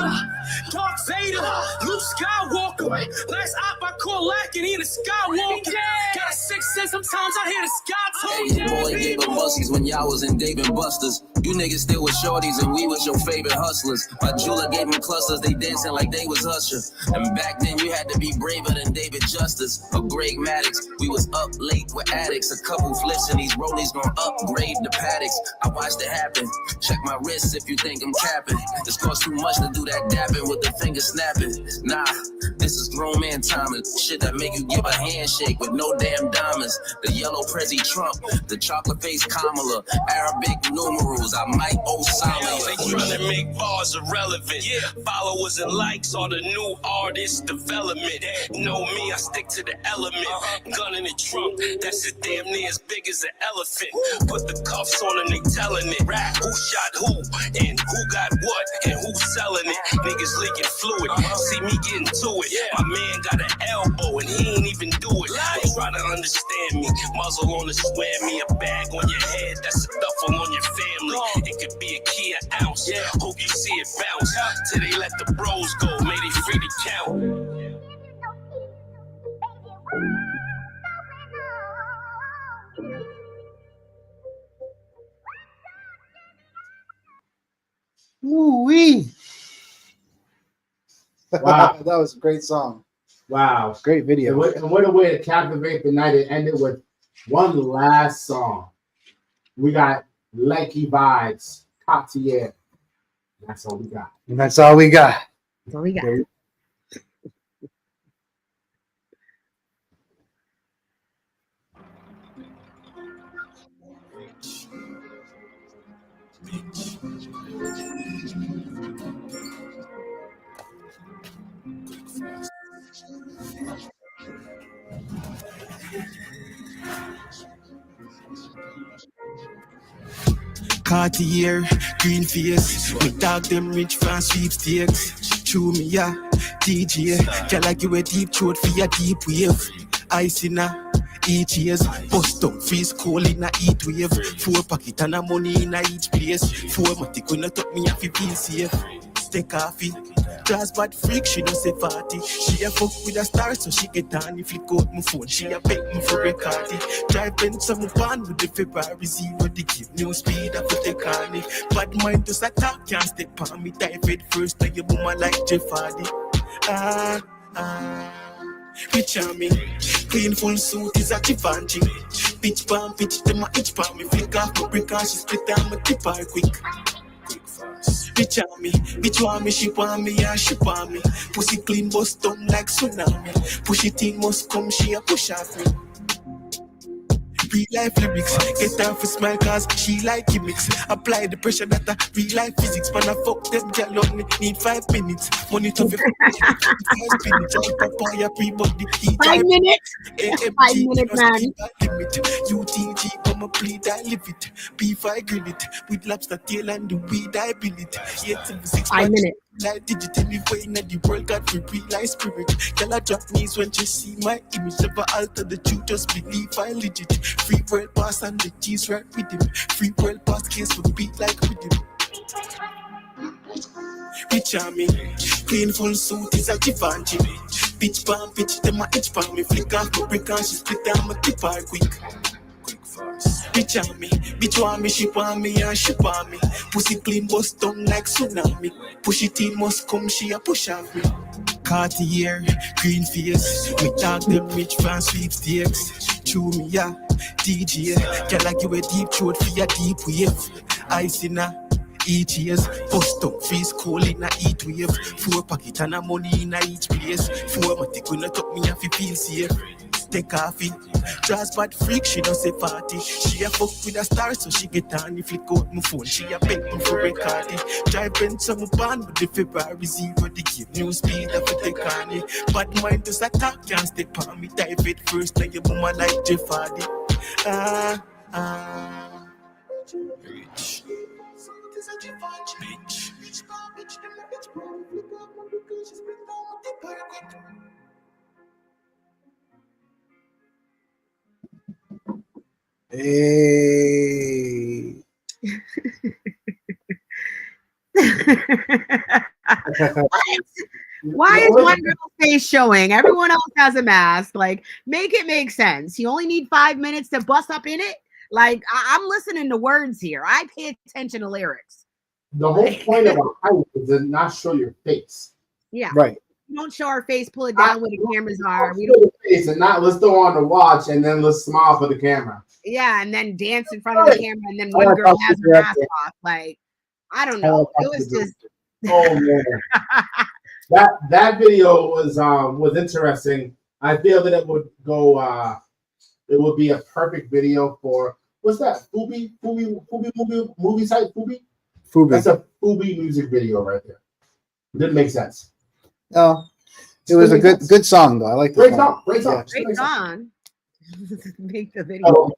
[SPEAKER 5] Darth Vader, Luke Skywalker. Last op I call lacking, he the Skywalker. Got a 6th sense, sometimes I hear the sky talk.
[SPEAKER 11] Hey, boy gave them buskies when y'all was in Dave and Buster's. You niggas still with shorties and we was your favorite hustlers. My jeweler gave them clusters, they dancing like they was Usher. And back then you had to be braver than David Justice or Greg Maddox. We was up late with addicts, a couple flips and these rollies gon' upgrade the paddocks. I watched it happen. Check my wrists if you think I'm capping. This costs too much to do that dapping with the finger snapping. Nah, this is grown man timing. Shit that make you give a handshake with no damn diamonds. The yellow Prezi Trump, the chocolate face Kamala, Arabic numerals. I might Osama.
[SPEAKER 5] They tryna make bars irrelevant. Followers and likes are the new artist development. Know me, I stick to the element. Gun in the trunk, that's as damn near as big as an elephant. Put the cuffs on and they telling it. Who shot who, and who got what, and who's selling it. Niggas leaking fluid, see me getting to it. My man got an elbow and he ain't even do it. Don't try to understand me. Muzzle on the square, me a bag on your head. That's a duffel on your family. It could be a key an ounce. Hope you see it bounce. Till they let the bros go, may they free to count.
[SPEAKER 1] Ooh-wee.
[SPEAKER 3] Wow.
[SPEAKER 1] That was a great song.
[SPEAKER 3] Wow.
[SPEAKER 1] Great
[SPEAKER 3] And
[SPEAKER 1] video.
[SPEAKER 3] what a way to captivate the night and end it with one last song. We got Lanky Vibes, Cartier. That's all we got.
[SPEAKER 1] And that's all we got.
[SPEAKER 2] That's all we got.
[SPEAKER 12] Cartier, green face, me dog them rich fan sweepstakes. Chew me ya, DJ, girl like you a deep throat for your deep wave. Ice in a each years, bust up face cold in a heat wave. 4 pocket and a money in a each place. 4 matic when you talk me have to feel safe. Take coffee. Class bad freak, she don't say party. She a fuck with a star, so she get on. If you out my phone, she a beg me for a cardi. Drive Benz on my van with the February 0. They give new speed, I put the carny. Bad mind just attack, can't step on me. Dive head first, and you boom like Jeff Hardy. Rich on me, clean full suit is a Givenchy. Bitch palm, bitch them a itch palm. Me flick off my brick and she split down my tip her quick. Bitch on me, bitch want me, she want me, and she want me. Pussy clean, bust down like tsunami. Push it in, must come, she a push off me. Real life lyrics, get down for smile cause she like gimmicks. Apply the pressure that a real life physics. Man, I fuck them girl on me, need 5 minutes. Money to be 5 minutes. I pop on your pre-body.
[SPEAKER 2] 5 minutes? 5 minutes, man.
[SPEAKER 12] UTG, come a plead, I live it. Beef, I grill it. With lobster tail and the weed, I bill it.
[SPEAKER 2] 5 minutes.
[SPEAKER 12] Like digital, me way in the world, got free real life spirit. Girl, I drop knees when she see my image. Never alter the truth, just believe I legit. Free world pass and the G's right with him. Free world pass case for beat like with him. Bitch on me, clean full suit is a Givenchy. Bitch palm, bitch them a itch palm. Me flick off my brick and she split down my tip her quick. Bitch on me, bitch want me, she want me, and she want me. Pussy clean, bust down like tsunami. Push it in, must come, she a push off me. Cartier, green face, me dog them rich fan sweepstakes. Chew me ya, DJ, girl like you a deep throat for your deep wave. Ice in a each years, bust up face cold in a heat wave. 4 pocket and a money in a each place. 4 matic when you talk me have to feel safe. Take coffee, just bad freak, she don't say party. She a fuck with a star, so she get on. If you out my phone, she a beg me for a cardi. Drive Benz on my van with the February 0. They give new speed, I put the carny. Bad mind just attack, can't step on me. Dive it first, and you boom like Jeff Hardy. Rich.
[SPEAKER 1] Hey.
[SPEAKER 2] Why is one girl's face showing? Everyone else has a mask. Like, make it make sense. You only need 5 minutes to bust up in it. Like, I'm listening to words here. I pay attention to lyrics.
[SPEAKER 3] The whole point of a hype is to not show your face.
[SPEAKER 2] Yeah.
[SPEAKER 1] Right.
[SPEAKER 2] We don't show our face, pull it down where the cameras are. We
[SPEAKER 3] Show
[SPEAKER 2] don't.
[SPEAKER 3] your face and not let's throw on the watch and then let's smile for the camera.
[SPEAKER 2] Yeah, and then dance in front of the camera, and then one girl has her mask off. Like, I don't know. It was just.
[SPEAKER 3] Oh man, that video was interesting. I feel that it would go. It would be a perfect video for what's that? Fubi movie site. Fubi. That's a Fubi music video right there. It didn't make sense.
[SPEAKER 1] Oh, it was a good song though. I like the
[SPEAKER 3] Great song. Great song.
[SPEAKER 1] Yeah.
[SPEAKER 2] Great song. Make the video.
[SPEAKER 3] So,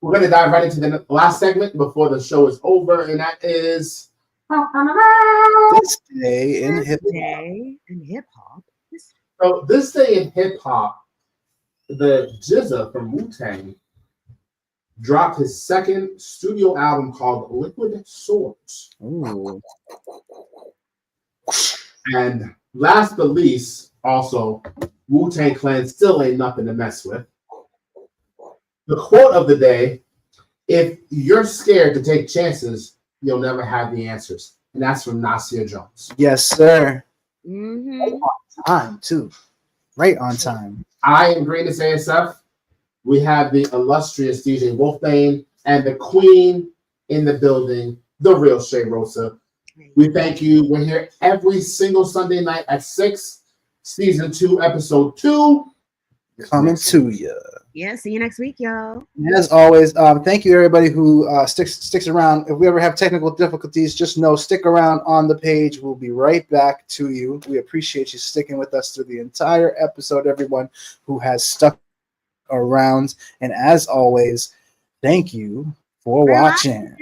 [SPEAKER 3] we're gonna dive right into the last segment before the show is over, and that is
[SPEAKER 1] This Day in Hip
[SPEAKER 2] Hop.
[SPEAKER 3] So this day in hip hop, the GZA from Wu-Tang dropped his second studio album called Liquid Swords.
[SPEAKER 1] Ooh.
[SPEAKER 3] And last but least, also, Wu-Tang Clan still ain't nothing to mess with. The quote of the day: if you're scared to take chances, you'll never have the answers. and that's from Nasir Jones.
[SPEAKER 1] Yes, sir.
[SPEAKER 2] Mm-hmm.
[SPEAKER 1] Time too. Right on time.
[SPEAKER 3] I am Greatness ASF. We have the illustrious DJ Wolfbane and the queen in the building, the real Shay Rosa. We thank you. We're here every single Sunday night at 6, season 2, episode 2.
[SPEAKER 1] Coming to you.
[SPEAKER 2] Yeah, see you next week, y'all.
[SPEAKER 1] As always, thank you everybody who sticks around. If we ever have technical difficulties, just know stick around on the page. We'll be right back to you. We appreciate you sticking with us through the entire episode, everyone who has stuck around. And as always, thank you for watching.